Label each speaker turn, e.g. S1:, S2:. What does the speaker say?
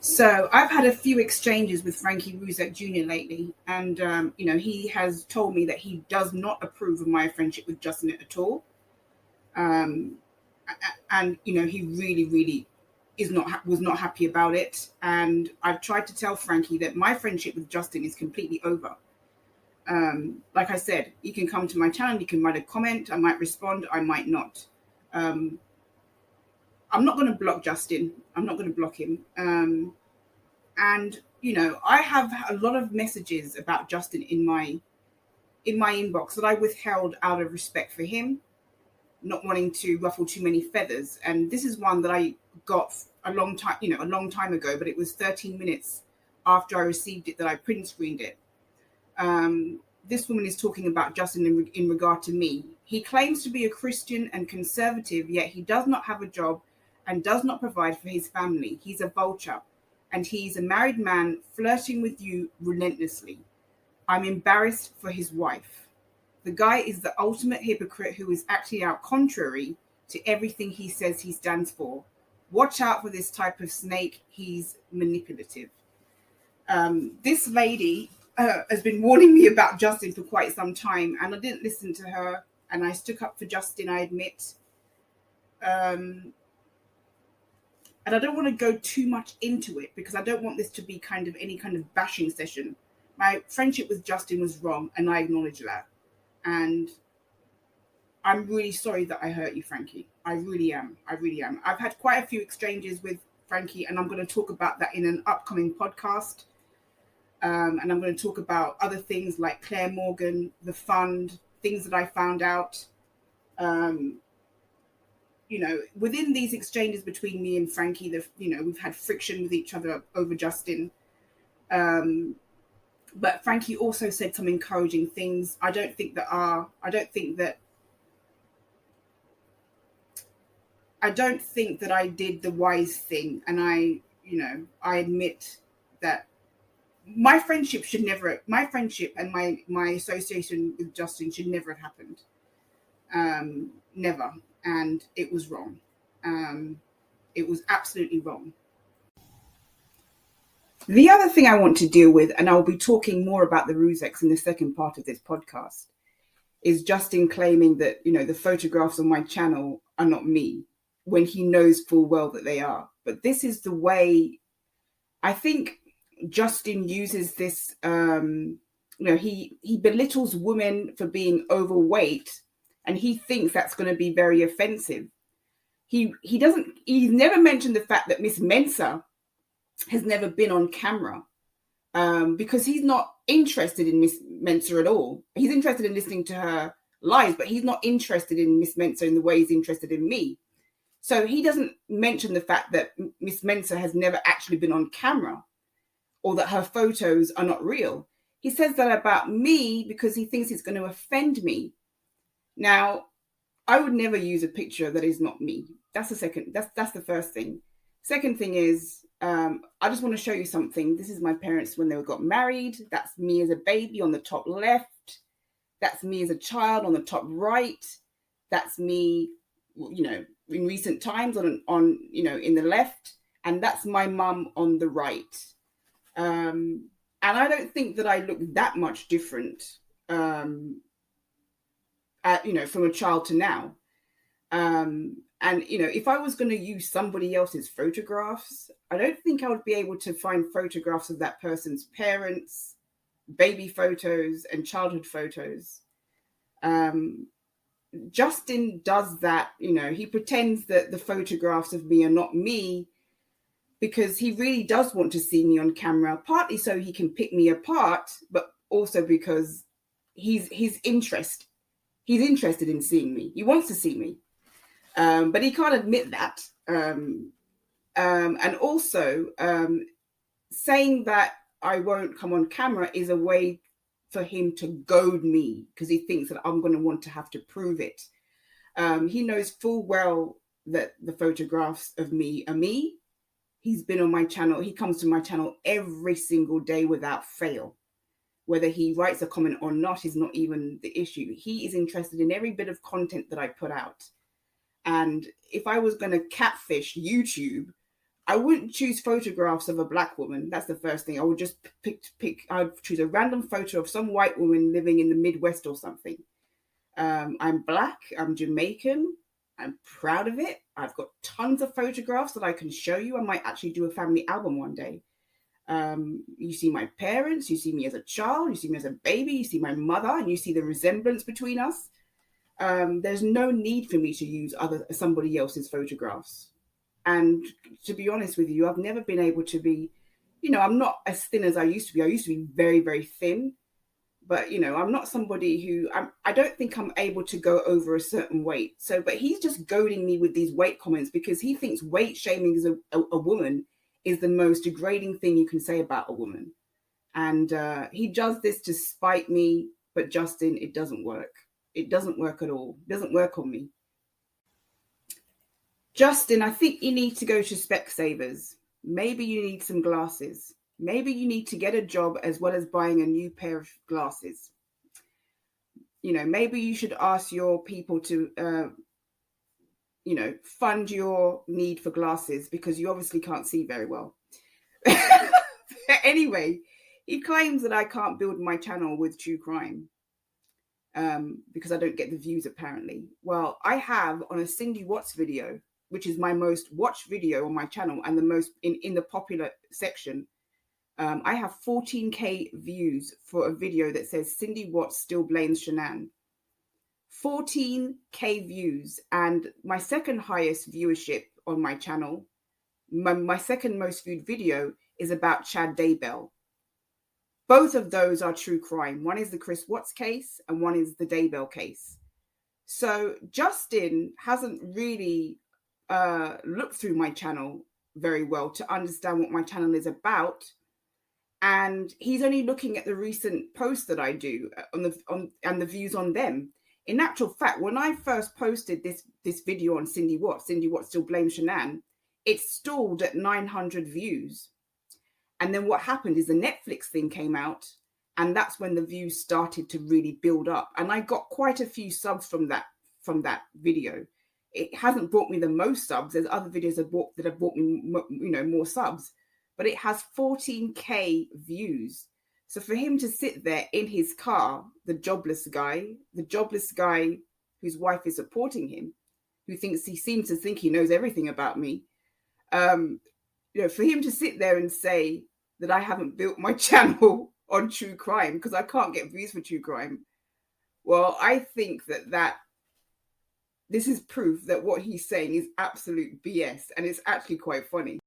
S1: So I've had a few exchanges with Frankie Ruzek Jr. lately, and he has told me that he does not approve of my friendship with Justin at all. Um, and he really, really was not happy about it. And I've tried to tell Frankie that my friendship with Justin is completely over. Like I said, you can come to my channel, you can write a comment, I might respond, I might not. I'm not going to block Justin. I'm not going to block him. And I have a lot of messages about Justin in my inbox that I withheld out of respect for him, not wanting to ruffle too many feathers. And this is one that I got a long time ago, but it was 13 minutes after I received it that I print screened it. This woman is talking about Justin in regard to me. He claims to be a Christian and conservative, yet he does not have a job and does not provide for his family. He's a vulture, and he's a married man flirting with you relentlessly. I'm embarrassed for his wife. The guy is the ultimate hypocrite who is acting out contrary to everything he says he stands for. Watch out for this type of snake. He's manipulative. This lady has been warning me about Justin for quite some time, and I didn't listen to her, and I stuck up for Justin, I admit. And I don't want to go too much into it because I don't want this to be any kind of bashing session. My friendship with Justin was wrong, and I acknowledge that. And I'm really sorry that I hurt you, Frankie. I really am. I've had quite a few exchanges with Frankie, and I'm going to talk about that in an upcoming podcast. And I'm going to talk about other things like Claire Morgan, the fund, things that I found out. Within these exchanges between me and Frankie, we've had friction with each other over Justin. But Frankie also said some encouraging things. I don't think that I did the wise thing. And I admit that my friendship and my association with Justin should never have happened. Never. And it was wrong. It was absolutely wrong. The other thing I want to deal with, and I'll be talking more about the Ruzeks in the second part of this podcast, is Justin claiming that, the photographs on my channel are not me, when he knows full well that they are. But this is the way I think Justin uses this. He belittles women for being overweight, and he thinks that's going to be very offensive. He's never mentioned the fact that Miss Mensa has never been on camera, because he's not interested in Miss Mensa at all. He's interested in listening to her lies, but he's not interested in Miss Mensa in the way he's interested in me. So he doesn't mention the fact that Miss Mensa has never actually been on camera, or that her photos are not real. He says that about me because he thinks it's going to offend me. Now, I would never use a picture that is not me. That's the first thing. Second thing is, I just want to show you something. This is my parents when they got married. That's me as a baby on the top left. That's me as a child on the top right. That's me, in recent times on in the left. And that's my mum on the right. And I don't think that I look that much different, from a child to now. And, if I was going to use somebody else's photographs, I don't think I would be able to find photographs of that person's parents, baby photos, and childhood photos. Justin does that, he pretends that the photographs of me are not me because he really does want to see me on camera, partly so he can pick me apart, but also because he's interested in seeing me. He wants to see me. But he can't admit that. And also, saying that I won't come on camera is a way for him to goad me because he thinks that I'm going to want to have to prove it. He knows full well that the photographs of me are me. He's been on my channel. He comes to my channel every single day without fail. Whether he writes a comment or not is not even the issue. He is interested in every bit of content that I put out. And if I was going to catfish YouTube, I wouldn't choose photographs of a black woman. That's the first thing. I would just pick. I'd choose a random photo of some white woman living in the Midwest or something. I'm black. I'm Jamaican. I'm proud of it. I've got tons of photographs that I can show you. I might actually do a family album one day. You see my parents. You see me as a child. You see me as a baby. You see my mother, and you see the resemblance between us. There's no need for me to use somebody else's photographs. And to be honest with you, I've never been able to be, I'm not as thin as I used to be. I used to be very, very thin. But, I'm not somebody who, I don't think I'm able to go over a certain weight. So, but he's just goading me with these weight comments because he thinks weight shaming as a woman is the most degrading thing you can say about a woman. And he does this to spite me. But Justin, it doesn't work. It doesn't work at all. It doesn't work on me. Justin, I think you need to go to Specsavers. Maybe you need some glasses. Maybe you need to get a job as well as buying a new pair of glasses. Maybe you should ask your people to, fund your need for glasses because you obviously can't see very well. Anyway, he claims that I can't build my channel with true crime because I don't get the views apparently. Well, I have on a Cindy Watts video, which is my most watched video on my channel and the most in the popular section. I have 14K views for a video that says Cindy Watts still blames Shanann. 14K views, and my second highest viewership on my channel, my second most viewed video is about Chad Daybell. Both of those are true crime. One is the Chris Watts case and one is the Daybell case. So Justin hasn't really looked through my channel very well to understand what my channel is about. And he's only looking at the recent posts that I do and the views on them. In actual fact, when I first posted this video on Cindy Watts still blames Shanann, it stalled at 900 views. And then what happened is the Netflix thing came out, and that's when the views started to really build up. And I got quite a few subs from that video. It hasn't brought me the most subs. There's other videos that have brought me, more subs. But it has 14K views. So for him to sit there in his car, the jobless guy whose wife is supporting him, who seems to think he knows everything about me, for him to sit there and say that I haven't built my channel on true crime because I can't get views for true crime. Well, I think that this is proof that what he's saying is absolute BS, and it's actually quite funny.